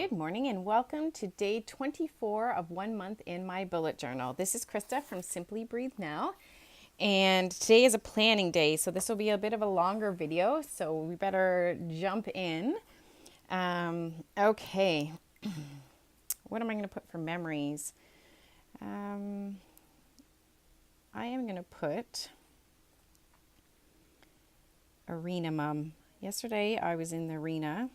Good morning and welcome to day 24 of 1 month in my bullet journal. This is Krista from Simply Breathe Now, and today is a planning day, so this will be a bit of a longer video, so we better jump in. Okay, what am I going to put for memories? I am going to put Arena Mum. Yesterday I was in the arena,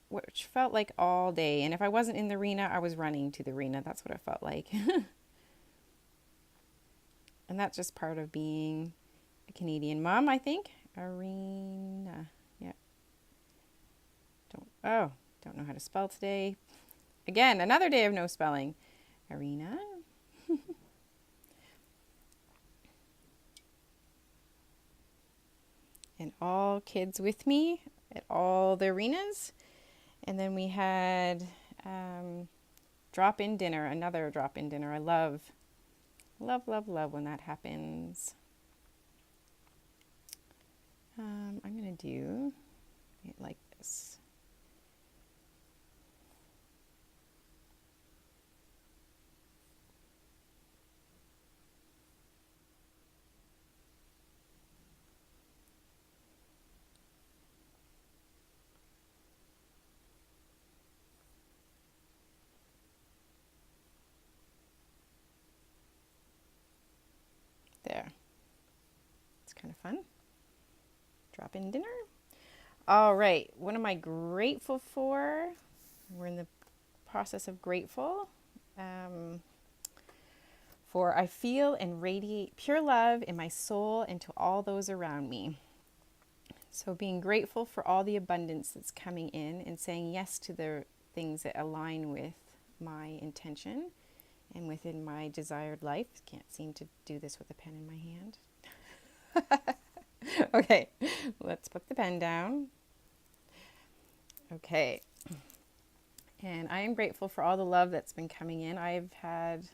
which felt like all day. And if I wasn't in the arena, I was running to the arena. That's what it felt like. And that's just part of being a Canadian mom, I think. Arena. Yeah. Don't know how to spell today. Again, another day of no spelling. Arena. And all kids with me at all the arenas. And then we had drop-in dinner, another drop-in dinner. I love when that happens. I'm going to do it like this. There. It's kind of fun. Drop-in dinner. All right. What am I grateful for? We're in the process of grateful. For I feel and radiate pure love in my soul and to all those around me. So being grateful for all the abundance that's coming in and saying yes to the things that align with my intention and within my desired life. Can't seem to do this with a pen in my hand. Okay, let's put the pen down. Okay. And I am grateful for all the love that's been coming in. I've had,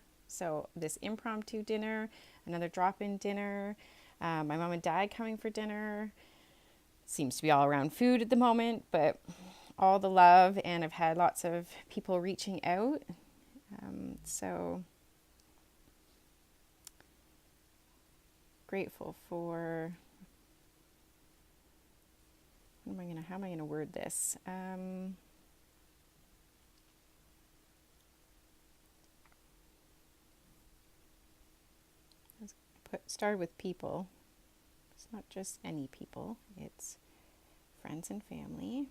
this impromptu dinner, another drop-in dinner, my mom and dad coming for dinner. Seems to be all around food at the moment, but all the love, and I've had lots of people reaching out. So grateful for, how am I gonna word this? Started with people. It's not just any people, it's friends and family.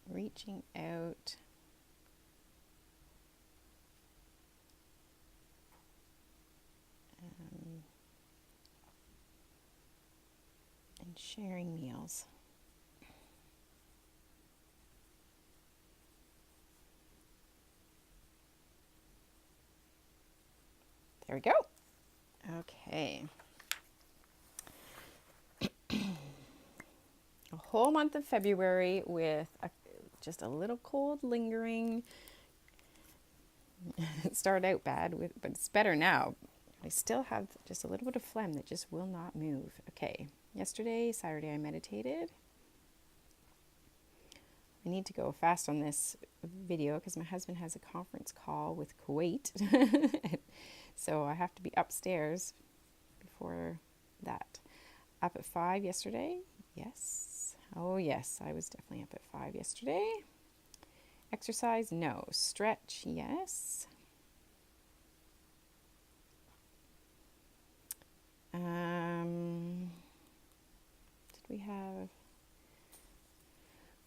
Reaching out. And sharing meals. There we go. Okay. A whole month of February with just a little cold lingering. It started out bad, but it's better now. I still have just a little bit of phlegm that just will not move. Okay. Yesterday, Saturday, I meditated. I need to go fast on this video because my husband has a conference call with Kuwait. So I have to be upstairs before that. Up at 5 yesterday. Yes. Oh, yes. I was definitely up at 5 yesterday. Exercise? No. Stretch? Yes.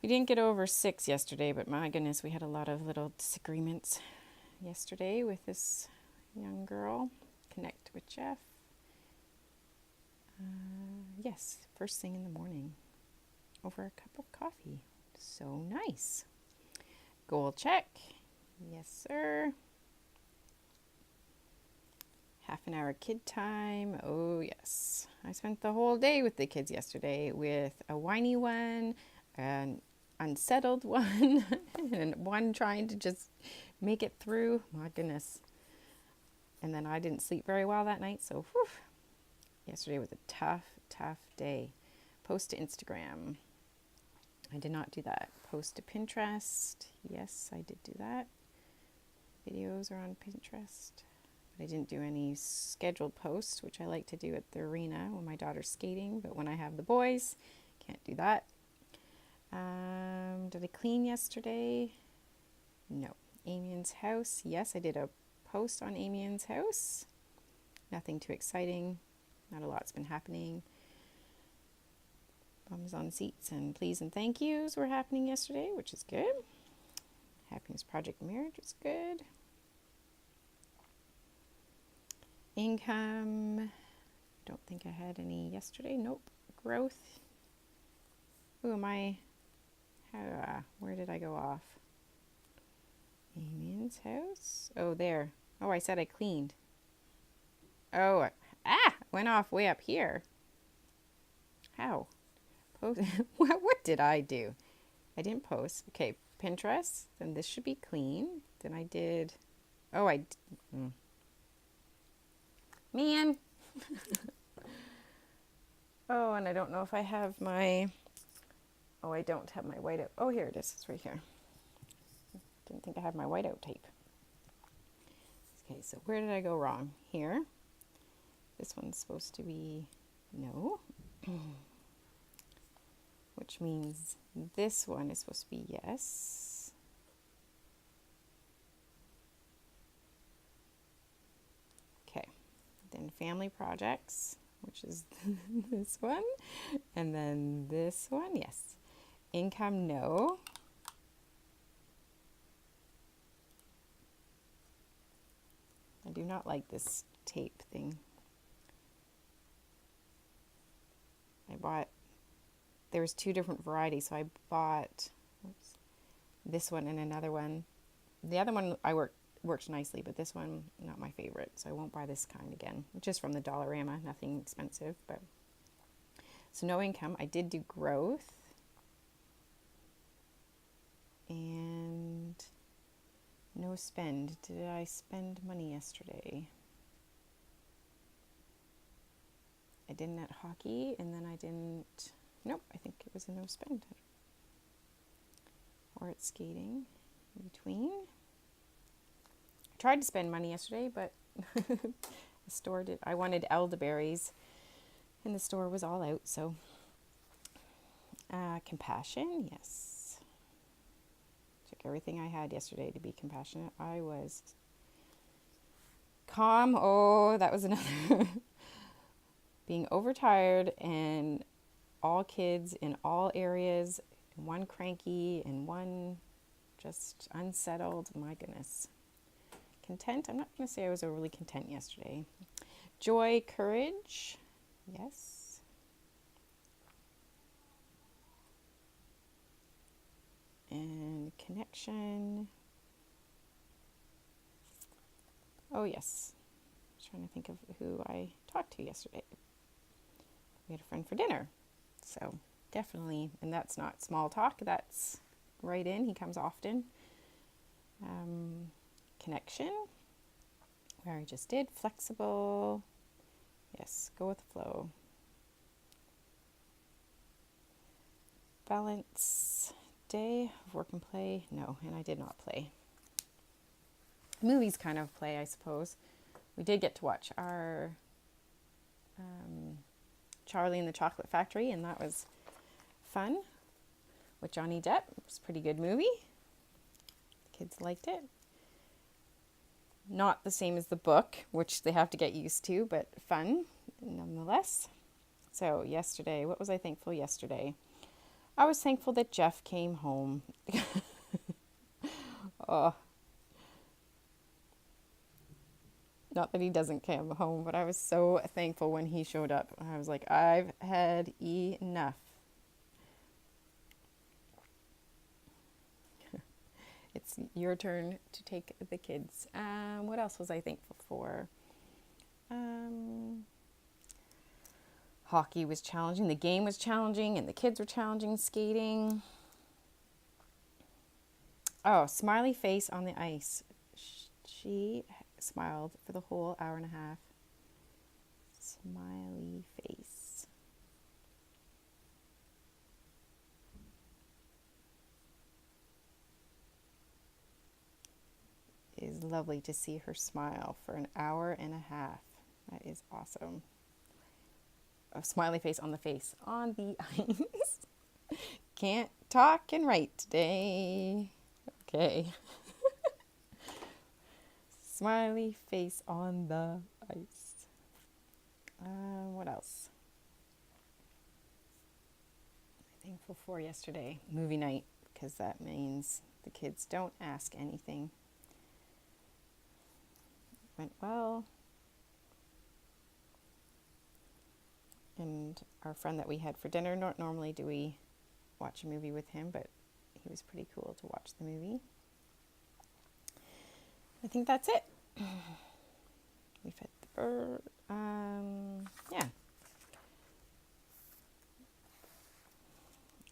We didn't get over 6 yesterday, but my goodness, we had a lot of little disagreements yesterday with this young girl. Connect with Jeff. Yes, first thing in the morning over a cup of coffee. So nice. Goal check. Yes, sir. Half an hour kid time. Oh, yes. I spent the whole day with the kids yesterday with a whiny one, an unsettled one, and one trying to just make it through. My goodness. And then I didn't sleep very well that night, so whew, yesterday was a tough day. Post to Instagram. I did not do that. Post to Pinterest. Yes, I did do that. Videos are on Pinterest. But I didn't do any scheduled posts, which I like to do at the arena when my daughter's skating. But when I have the boys, can't do that. Did I clean yesterday? No. Amien's house. Yes, I did a post on Amien's house. Nothing too exciting. Not a lot's been happening. Bums on seats and please and thank yous were happening yesterday, which is good. Happiness Project Marriage is good. Income. Don't think I had any yesterday. Nope. Growth. Who am I? Where did I go off? Amien's house. Oh, there. Oh, I said I cleaned. Oh, went off way up here. How? Post. What did I do? I didn't post. Okay, Pinterest. Then this should be clean. Then I did. Oh, man. Oh, and I don't know if I have my. Oh, I don't have my whiteout. Oh, here it is. It's right here. Didn't think I had my whiteout tape. Okay, so where did I go wrong? Here. This one's supposed to be no. Which means this one is supposed to be yes. Okay. Then family projects, which is this one. And then this one, yes. Income, no. I do not like this tape thing. There was 2 different varieties, so I bought this one and another one. The other one worked nicely, but this one, not my favorite, so I won't buy this kind again. Just from the Dollarama, nothing expensive. But so no income. I did do growth. And no spend. Did I spend money yesterday? I didn't at hockey, and then I didn't. Nope, I think it was a no spend. Or at skating in between. I tried to spend money yesterday, but the store did. I wanted elderberries, and the store was all out. So, compassion, yes. Took everything I had yesterday to be compassionate. I was calm. Oh, that was another. Being overtired and all kids in all areas, one cranky and one just unsettled. My goodness. Content. I'm not going to say I was overly content yesterday. Joy, courage. Yes. And connection. Oh, yes. I was trying to think of who I talked to yesterday. We had a friend for dinner. So definitely, and that's not small talk, that's right in. He comes often. Connection, where I just did. Flexible. Yes, go with the flow. Balance. Day of work and play. No, and I did not play. Movies kind of play, I suppose. We did get to watch our Charlie and the Chocolate Factory, and that was fun with Johnny Depp. It was a pretty good movie. The kids liked it. Not the same as the book, which they have to get used to, but fun nonetheless. So yesterday, what was I thankful yesterday? I was thankful that Jeff came home. Oh. Not that he doesn't come home, but I was so thankful when he showed up. I was like, I've had enough. It's your turn to take the kids. What else was I thankful for? Hockey was challenging, the game was challenging, and the kids were challenging skating. Oh, smiley face on the ice. She smiled for the whole hour and a half. Smiley face. It is lovely to see her smile for an hour and a half. That is awesome. A smiley face on the face on the ice. Can't talk and write today. Okay. Smiley face on the ice. What else? I'm thankful for yesterday. Movie night, because that means the kids don't ask anything. Went well. And our friend that we had for dinner, not normally do we watch a movie with him, but he was pretty cool to watch the movie. I think that's it. We fed the bird. Yeah.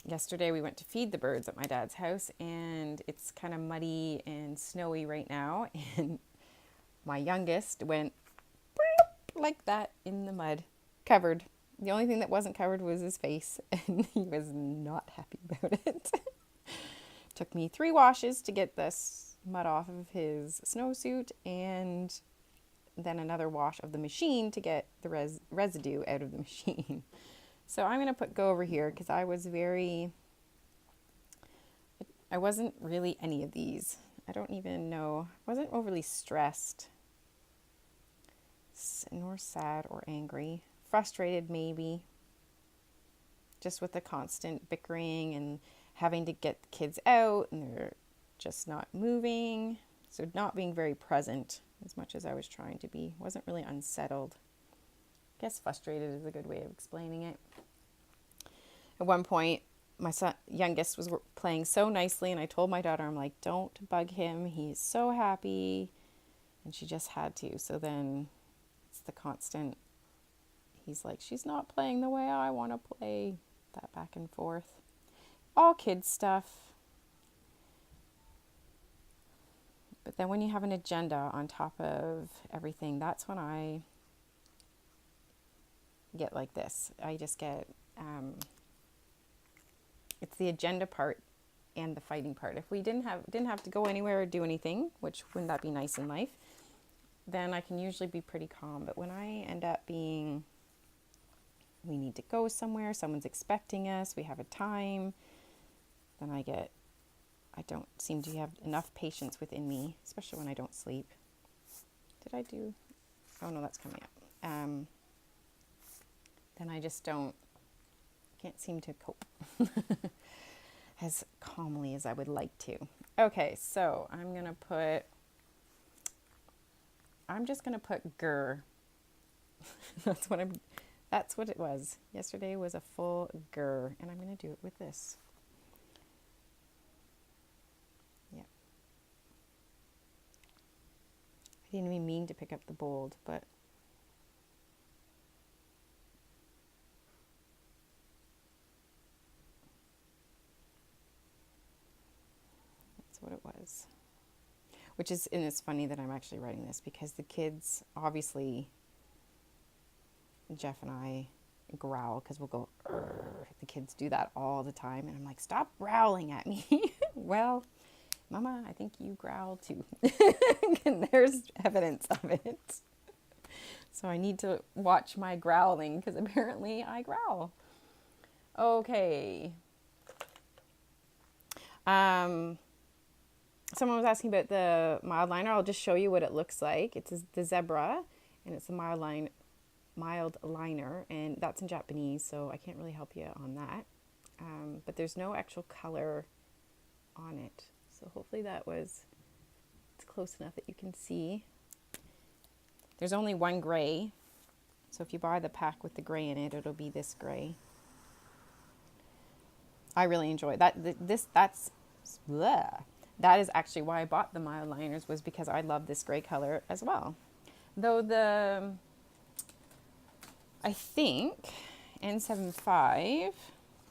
Yesterday we went to feed the birds at my dad's house, and it's kind of muddy and snowy right now, and my youngest went like that in the mud, covered. The only thing that wasn't covered was his face, and he was not happy about it. Took me 3 washes to get this mud off of his snowsuit, and then another wash of the machine to get the residue out of the machine. So I'm going to go over here because I wasn't really any of these. I don't even know. I wasn't overly stressed, nor sad or angry. Frustrated maybe, just with the constant bickering and having to get the kids out, and they're just not moving. So not being very present as much as I was trying to be. Wasn't really unsettled. I guess frustrated is a good way of explaining it. At one point, my youngest was playing so nicely, and I told my daughter, I'm like, don't bug him. He's so happy. And she just had to. So then it's the constant, he's like, she's not playing the way I want to play. That back and forth. All kids stuff. But then when you have an agenda on top of everything, that's when I get like this. I just get, it's the agenda part and the fighting part. If we didn't have to go anywhere or do anything, which wouldn't that be nice in life, then I can usually be pretty calm. But when I end up being, we need to go somewhere, someone's expecting us, we have a time, then I don't seem to have enough patience within me, especially when I don't sleep. Did I do? Oh no, that's coming up. Then I just can't seem to cope as calmly as I would like to. Okay, so I'm just gonna put grr. That's what it was. Yesterday was a full grr, and I'm gonna do it with this. Yeah. I didn't even mean to pick up the bold, but what it was. And it's funny that I'm actually writing this because the kids, obviously, Jeff and I growl because we'll go, Urgh. The kids do that all the time. And I'm like, stop growling at me. Well, Mama, I think you growl too. And there's evidence of it. So I need to watch my growling because apparently I growl. Okay. Someone was asking about the mild liner. I'll just show you what it looks like. It's the zebra, and it's a mild liner, and that's in Japanese, so I can't really help you on that. But there's no actual color on it, so hopefully it's close enough that you can see. There's only one gray, so if you buy the pack with the gray in it, it'll be this gray. I really enjoy that. That's bleh. That is actually why I bought the mild liners, was because I love this gray color as well. Though I think N75,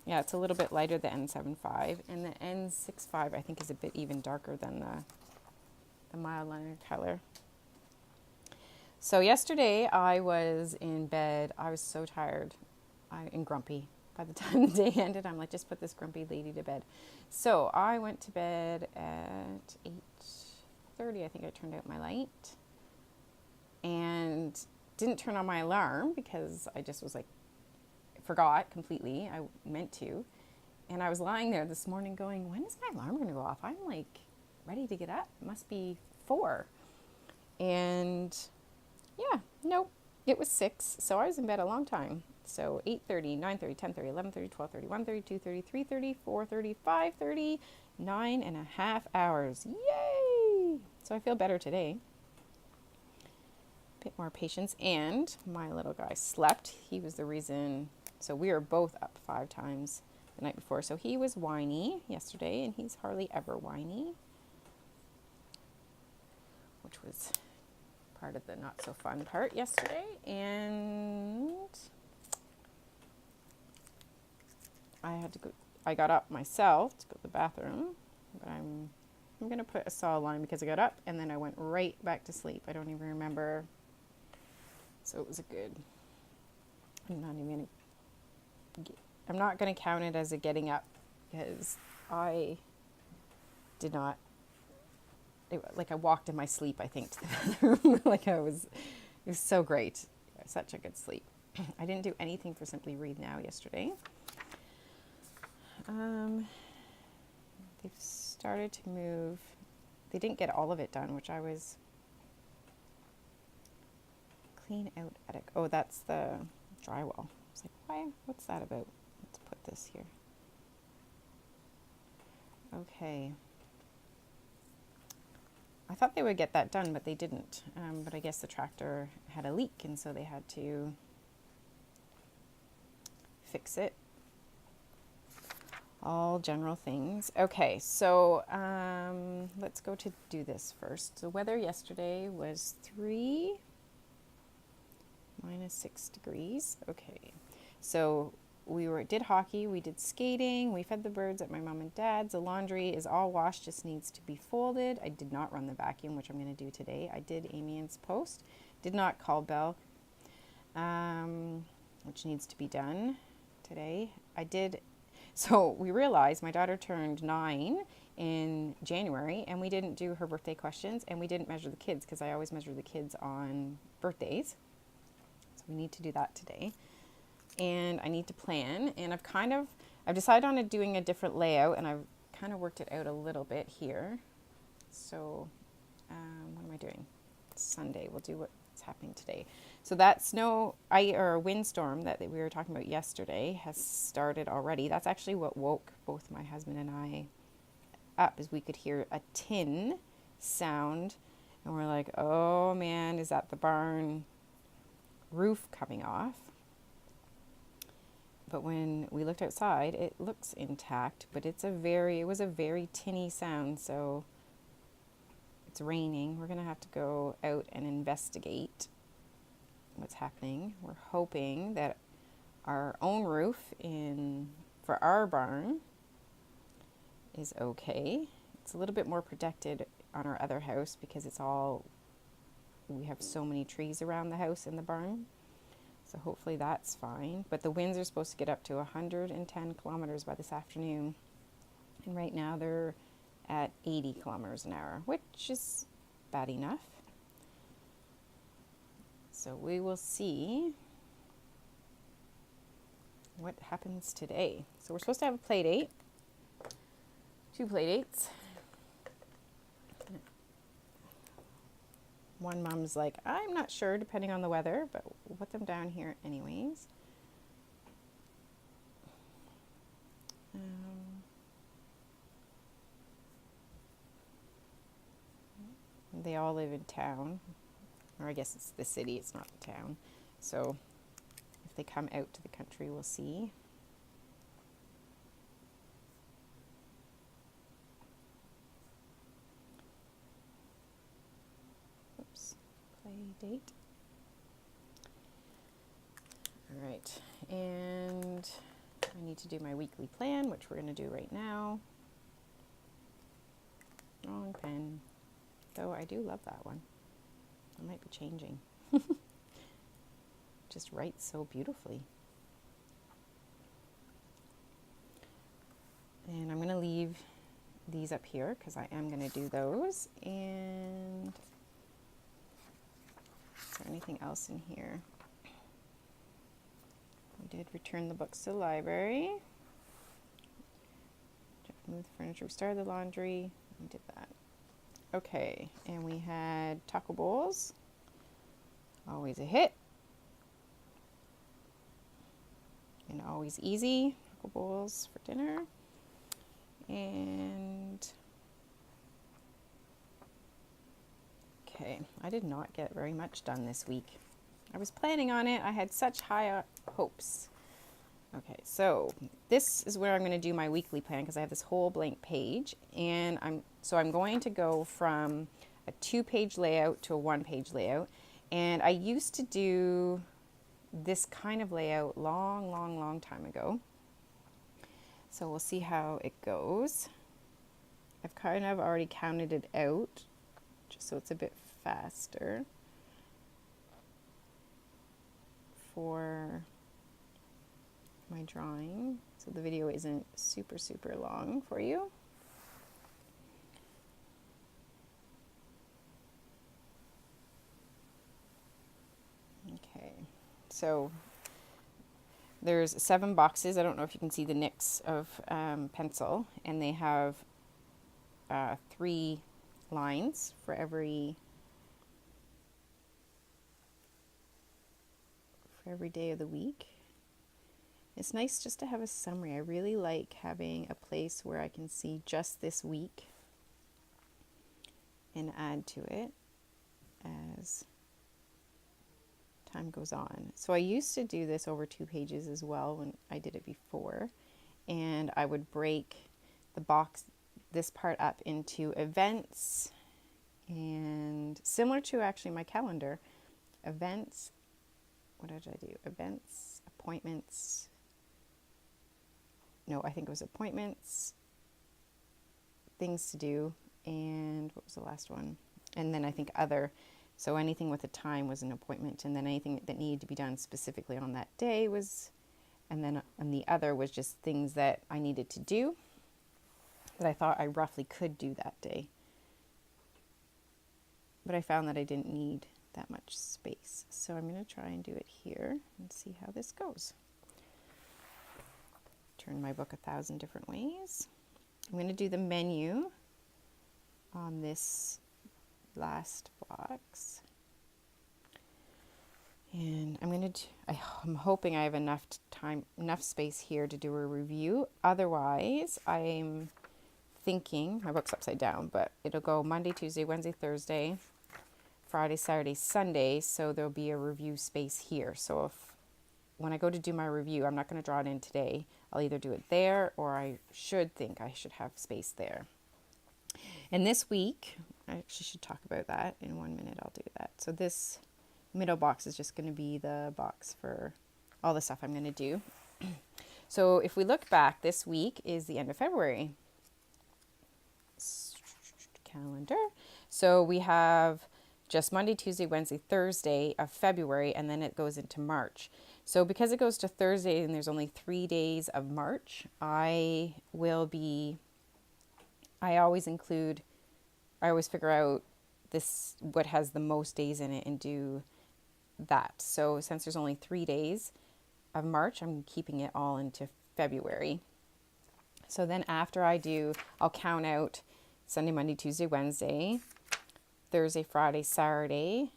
yeah, it's a little bit lighter, the N75, and the N65 I think is a bit even darker than the mild liner color. So yesterday I was in bed. I was so tired and grumpy. By the time the day ended, I'm like, just put this grumpy lady to bed. So I went to bed at 8:30. I think I turned out my light and didn't turn on my alarm because I just was like, forgot completely. I meant to. And I was lying there this morning going, when is my alarm going to go off? I'm like ready to get up. It must be 4. And yeah, nope, it was 6. So I was in bed a long time. So 8:30, 9:30, 10:30, 11:30, 12:30, 1:30, 2:30, 3:30, 4:30, 5:30, 9.5 hours. Yay! So I feel better today. Bit more patience. And my little guy slept. He was the reason. So we were both up 5 times the night before. So he was whiny yesterday, and he's hardly ever whiny, which was part of the not so fun part yesterday. And I got up myself to go to the bathroom, but I'm going to put a saw line because I got up and then I went right back to sleep. I don't even remember. So it was a good, I'm not going to count it as a getting up because I did not, like I walked in my sleep, I think, to the bathroom. It was so great. Such a good sleep. I didn't do anything for Simply Read Now yesterday. They've started to move. They didn't get all of it done, which I was clean out attic. Oh, that's the drywall. I was like, why? What's that about? Let's put this here. Okay. I thought they would get that done, but they didn't. But I guess the tractor had a leak, and so they had to fix it. All general things. Okay, so let's go to do this first. The weather yesterday was 3 minus 6 degrees. Okay, so we did hockey, we did skating, we fed the birds at my mom and dad's. The laundry is all washed, just needs to be folded. I did not run the vacuum, which I'm going to do today. I did Amien's post, did not call Belle, which needs to be done today. So we realized my daughter turned 9 in January, and we didn't do her birthday questions, and we didn't measure the kids because I always measure the kids on birthdays. So we need to do that today. And I need to plan, and I've decided on doing a different layout, and I've kind of worked it out a little bit here. So what am I doing? It's Sunday. We'll do what's happening today. So that windstorm that we were talking about yesterday has started already. That's actually what woke both my husband and I up, is we could hear a tin sound, and we're like, oh man, is that the barn roof coming off? But when we looked outside, it looks intact, but it was a very tinny sound. So it's raining. We're going to have to go out and investigate what's happening. We're hoping that our own roof for our barn is okay. It's a little bit more protected on our other house because we have so many trees around the house and the barn. So hopefully that's fine. But the winds are supposed to get up to 110 kilometers by this afternoon. And right now they're at 80 kilometers an hour, which is bad enough. So we will see what happens today. So we're supposed to have a play date. 2 play dates. One mom's like, I'm not sure, depending on the weather, but we'll put them down here anyways. They all live in town, or I guess it's the city, it's not the town. So if they come out to the country, we'll see. Oops, play date. All right, and And I need to do my weekly plan, which we're going to do right now. Wrong pen. Though I do love that one. I might be changing. Just writes so beautifully. And I'm going to leave these up here because I am going to do those. And is there anything else in here? We did return the books to the library. Move the furniture. We started the laundry. We did that. Okay, and we had taco bowls. Always a hit. And always easy. Taco bowls for dinner. And okay, I did not get very much done this week. I was planning on it. I had such high hopes. Okay, so this is where I'm going to do my weekly plan because I have this whole blank page, and I'm going to go from a 2-page layout to a 1-page layout. And I used to do this kind of layout long time ago. So we'll see how it goes. I've kind of already counted it out just so it's a bit faster for my drawing, so the video isn't super long for you. Okay, so there's 7 boxes. I don't know if you can see the nicks of pencil, and they have 3 lines for every day of the week. It's nice just to have a summary. I really like having a place where I can see just this week and add to it as time goes on. So I used to do this over 2 pages as well when I did it before, and I would break this part up into events, and similar to actually my calendar, events, what did I do? Events, appointments, no, I think it was appointments, things to do, and what was the last one? And then I think other. So anything with a time was an appointment, and then anything that needed to be done specifically on that day was, and the other was just things that I needed to do that I thought I roughly could do that day. But I found that I didn't need that much space. So I'm going to try and do it here and see how this goes. Turn my book 1,000 different ways. I'm going to do the menu on this last box, and I'm hoping I have enough space here to do a review. Otherwise, I'm thinking, my book's upside down, but it'll go Monday, Tuesday, Wednesday, Thursday, Friday, Saturday, Sunday, so there'll be a review space here. So when I go to do my review, I'm not going to draw it in today. I'll either do it there, or I should have space there. And this week, I actually should talk about that in 1 minute. I'll do that. So this middle box is just going to be the box for all the stuff I'm going to do. So if we look back, this week is the end of February. Calendar. So we have just Monday, Tuesday, Wednesday, Thursday of February, and then it goes into March. So because it goes to Thursday and there's only 3 days of March, I always figure out what has the most days in it and do that. So since there's only 3 days of March, I'm keeping it all into February. So then after I'll count out Sunday, Monday, Tuesday, Wednesday, Thursday, Friday, Saturday,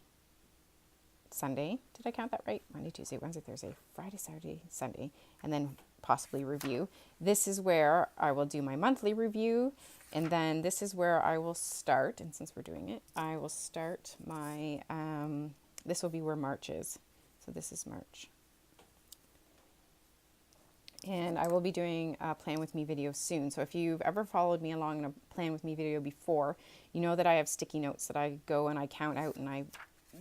Sunday. Did I count that right? Monday, Tuesday, Wednesday, Thursday, Friday, Saturday, Sunday, and then possibly review. This is where I will do my monthly review, and then this is where I will start, and since we're doing it, I will start my, this will be where March is. So this is March. And I will be doing a Plan With Me video soon. So if you've ever followed me along in a Plan With Me video before, you know that I have sticky notes that I go and I count out and I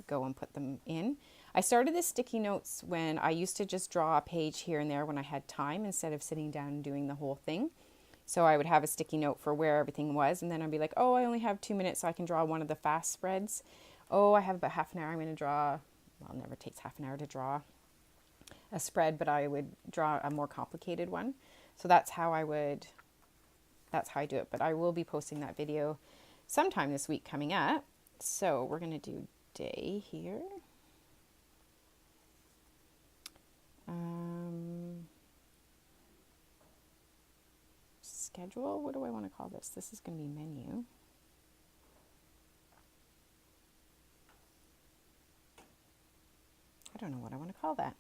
go and put them in. I started this sticky notes when I used to just draw a page here and there when I had time instead of sitting down and doing the whole thing. So I would have a sticky note for where everything was, and then I'd be like, oh, I only have 2 minutes, so I can draw one of the fast spreads. Oh, I have about half an hour, I'm going to draw, well, it never takes half an hour to draw a spread, but I would draw a more complicated one. So that's how I do it. But I will be posting that video sometime this week coming up. So we're going to do day here. Schedule, what do I want to call this? This is going to be menu. I don't know what I want to call that.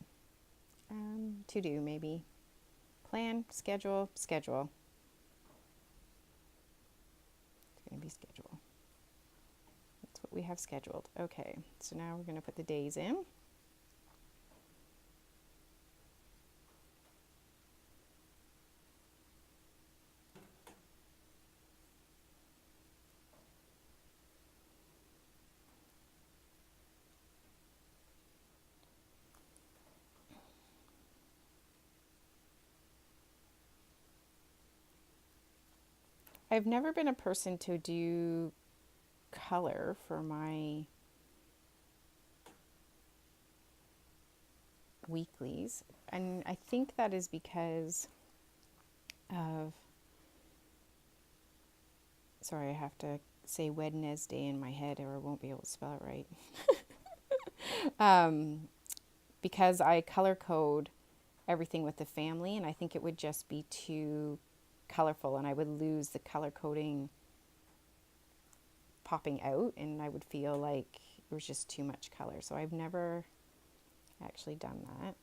To do maybe. Plan, schedule, schedule. It's going to be schedule. That's what we have scheduled. Okay, so now we're going to put the days in. I've never been a person to do color for my weeklies, and I think that is because of, sorry, I have to say Wednesday in my head or I won't be able to spell it right. Because I color code everything with the family, and I think it would just be too colorful and I would lose the color coding popping out, and I would feel like it was just too much color. So I've never actually done that.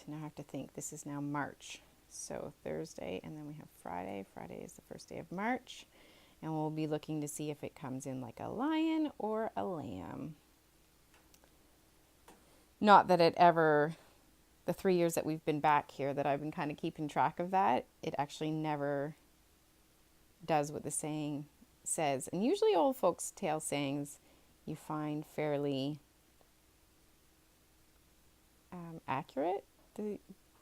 Now I have to think, this is now March. So Thursday, and then we have Friday. Friday is the first day of March. And we'll be looking to see if it comes in like a lion or a lamb. Not that it ever, the 3 years that we've been back here, that I've been kind of keeping track of that, it actually never does what the saying says. And usually old folks' tale sayings you find fairly accurate.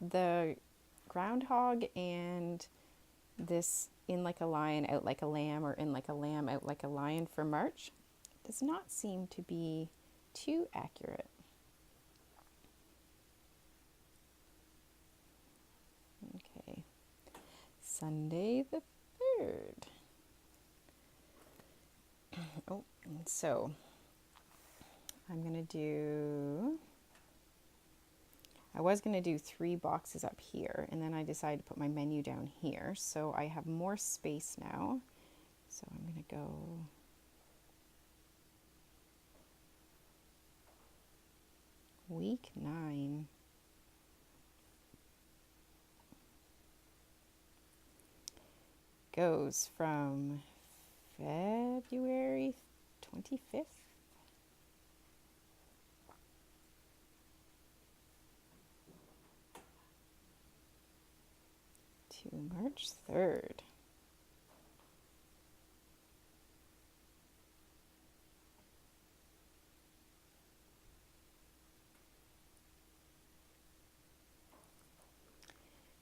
The groundhog and this in like a lion, out like a lamb, or in like a lamb, out like a lion for March does not seem to be too accurate. Okay, Sunday the 3rd. Oh, and so I'm going to do, I was going to do 3 boxes up here, and then I decided to put my menu down here. So I have more space now. So I'm going to go week 9. Goes from February 25th to March 3rd.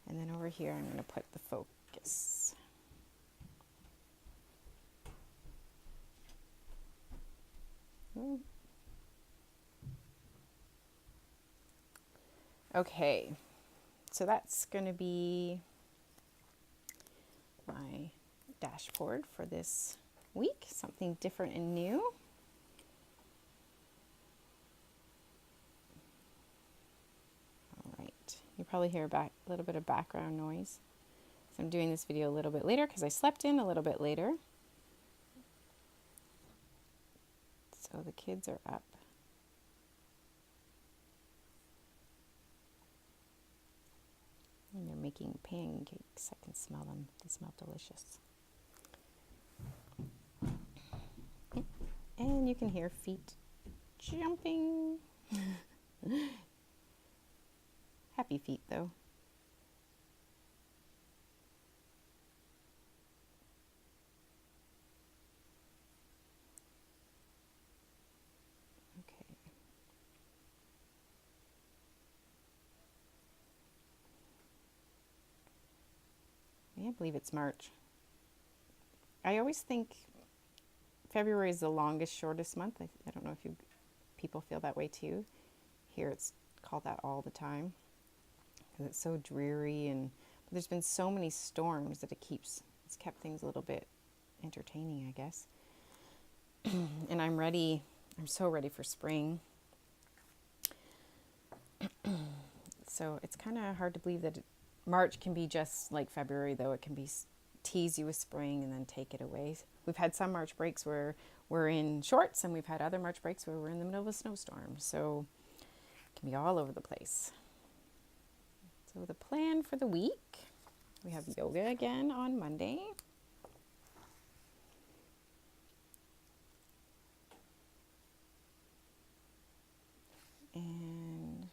And then over here I'm going to put the focus. Okay, so that's going to be my dashboard for this week, something different and new. All right, you probably hear a little bit of background noise. So I'm doing this video a little bit later because I slept in a little bit later. So the kids are up. And they're making pancakes. I can smell them. They smell delicious. And you can hear feet jumping. Happy feet, though. can't believe it's March. I always think February is the longest, shortest month. I don't know if people feel that way too. Here it's called that all the time because it's so dreary, and there's been so many storms that it's kept things a little bit entertaining, I guess. And I'm so ready for spring. So it's kind of hard to believe that March can be just like February, though. It can tease you with spring and then take it away. We've had some March breaks where we're in shorts, and we've had other March breaks where we're in the middle of a snowstorm. So it can be all over the place. So the plan for the week, we have yoga again on Monday. And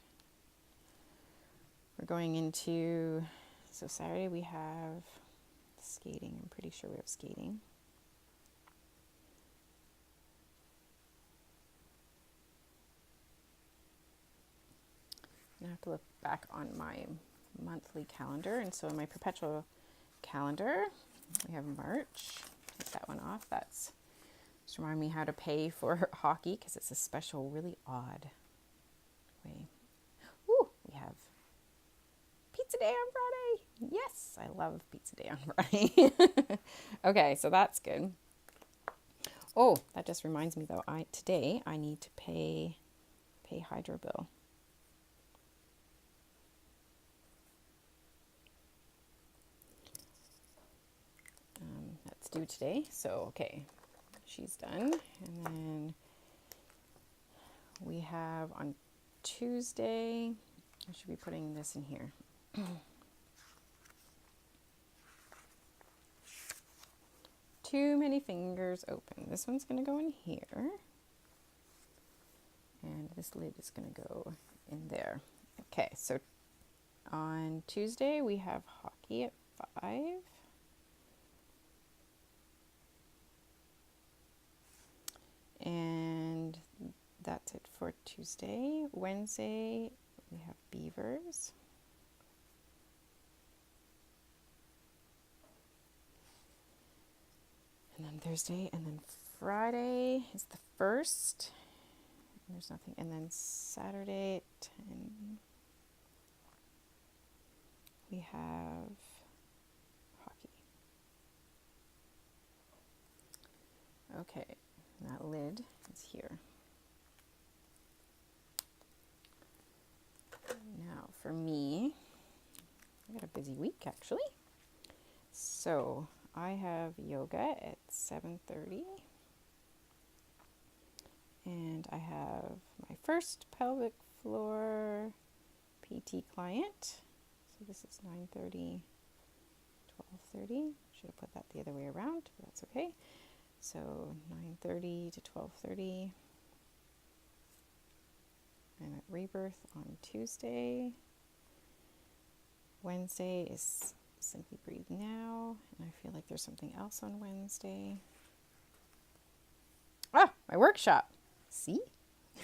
we're going into, so Saturday we have skating. I'm pretty sure we have skating. I have to look back on my monthly calendar. And so in my perpetual calendar, we have March. Take that one off. That's just remind me how to pay for hockey because it's a special, really odd way. Ooh, we have pizza day on Friday. Yes, I love pizza day on Friday. Okay, so that's good. Oh, that just reminds me though. Today I need to pay hydro bill. That's due today. So okay, she's done, and then we have on Tuesday. I should be putting this in here. Too many fingers open. This one's going to go in here. And this lid is going to go in there. Okay, so on Tuesday we have hockey at 5. And that's it for Tuesday. Wednesday we have beavers. And then Thursday, and then Friday is the 1st. And there's nothing. And then Saturday at 10, we have hockey. Okay, that lid is here. Now for me, I got a busy week actually. So I have yoga at 7:30, and I have my first pelvic floor PT client. So this is 9:30, 12:30. Should have put that the other way around, but that's okay. So 9:30 to 12:30. I'm at Rebirth on Tuesday. Wednesday is Simply Breathe Now, and I feel like there's something else on Wednesday. Ah, my workshop. See?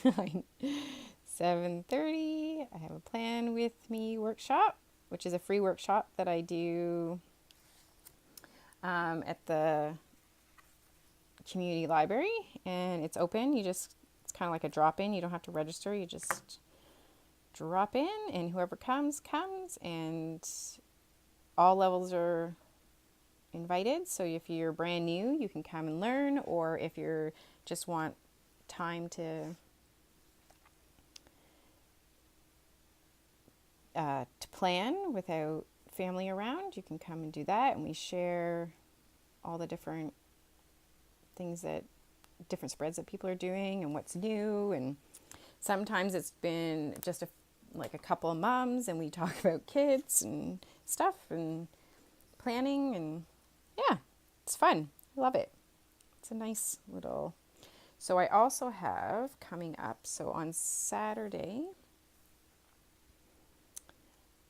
7:30, I have a Plan With Me workshop, which is a free workshop that I do at the community library, and it's open. It's kind of like a drop-in. You don't have to register. You just drop in, and whoever comes, and all levels are invited. So if you're brand new, you can come and learn, or if you just want time to plan without family around, you can come and do that. And we share all the different different spreads that people are doing and what's new. And sometimes it's been just a couple of moms, and we talk about kids and stuff and planning, and yeah, it's fun. I love it. It's a nice little. So I also have coming up, so on Saturday,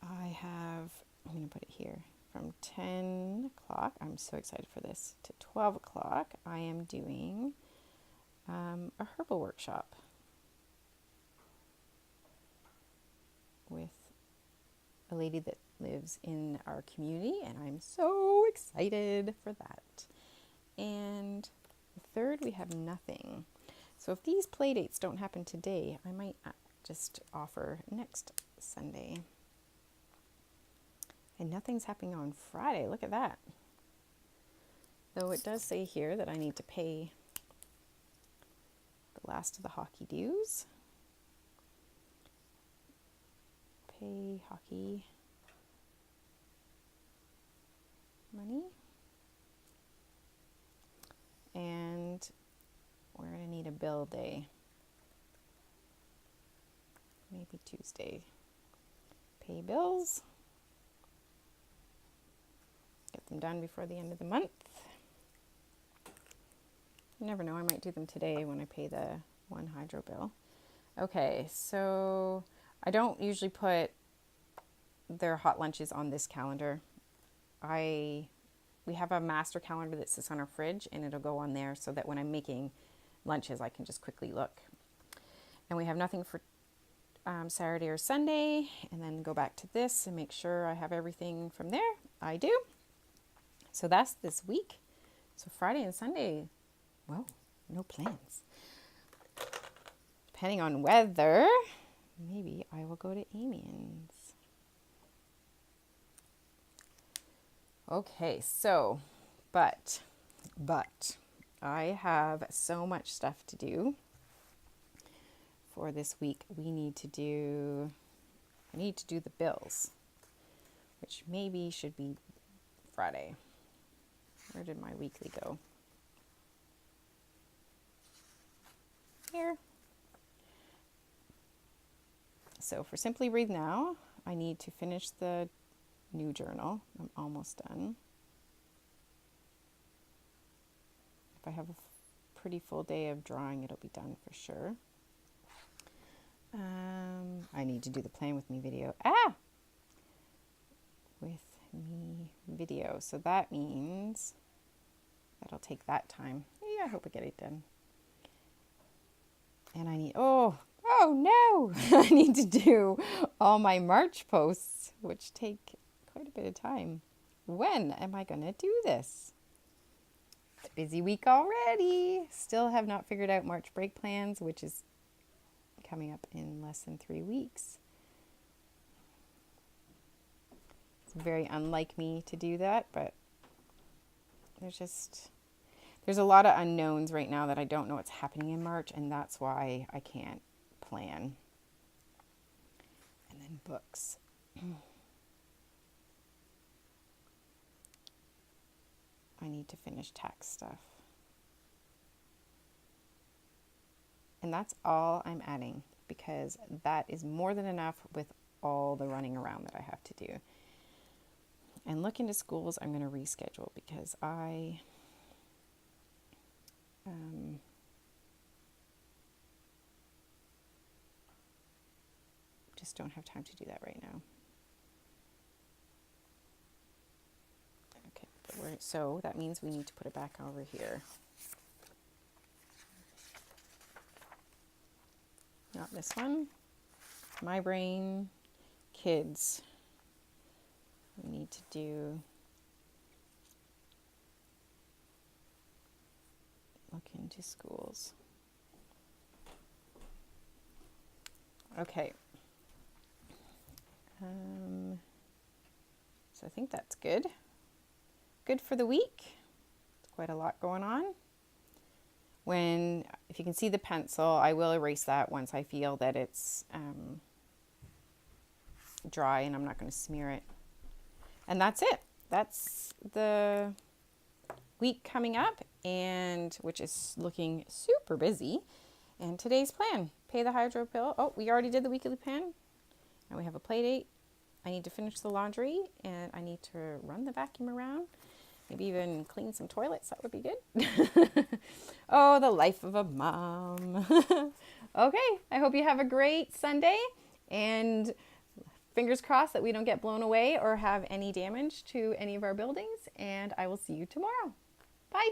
I'm going to put it here, from 10 o'clock, I'm so excited for this, to 12 o'clock, I am doing a herbal workshop with a lady that lives in our community, and I'm so excited for that. And the 3rd, we have nothing. So if these play dates don't happen today, I might just offer next Sunday. And nothing's happening on Friday. Look at that. Though it does say here that I need to pay the last of the hockey dues. Pay hockey money. And we're going to need a bill day. Maybe Tuesday. Pay bills. Get them done before the end of the month. You never know, I might do them today when I pay the one hydro bill. Okay, so I don't usually put their hot lunches on this calendar. We have a master calendar that sits on our fridge, and it'll go on there so that when I'm making lunches, I can just quickly look. And we have nothing for Saturday or Sunday, and then go back to this and make sure I have everything from there. I do. So that's this week. So Friday and Sunday, well, no plans. Depending on weather, maybe I will go to Amy's. Okay, so, but I have so much stuff to do for this week. I need to do the bills, which maybe should be Friday. Where did my weekly go? Here. So for Simply Breathe Now, I need to finish the new journal. I'm almost done. If I have a pretty full day of drawing, it'll be done for sure. I need to do the Plan With Me video. With Me video. So that means that'll take that time. Yeah, I hope I get it done. And I need, oh no! I need to do all my March posts, which take quite a bit of time. When am I going to do this? It's a busy week already. Still have not figured out March break plans, which is coming up in less than 3 weeks. It's very unlike me to do that, but there's a lot of unknowns right now that I don't know what's happening in March, and that's why I can't plan. And then books. I need to finish tax stuff. And that's all I'm adding, because that is more than enough with all the running around that I have to do. And look into schools, I'm going to reschedule because I just don't have time to do that right now. Okay, so that means we need to put it back over here. Not this one. My brain, kids. We need to do look into schools. Okay. So I think that's good. Good for the week. It's quite a lot going on. If you can see the pencil, I will erase that once I feel that it's dry and I'm not going to smear it. And that's it. That's the week coming up, and which is looking super busy. And today's plan, pay the hydro bill. Oh, we already did the weekly plan. Now we have a play date. I need to finish the laundry, and I need to run the vacuum around. Maybe even clean some toilets. That would be good. Oh, the life of a mom. Okay, I hope you have a great Sunday, and fingers crossed that we don't get blown away or have any damage to any of our buildings, and I will see you tomorrow. Bye.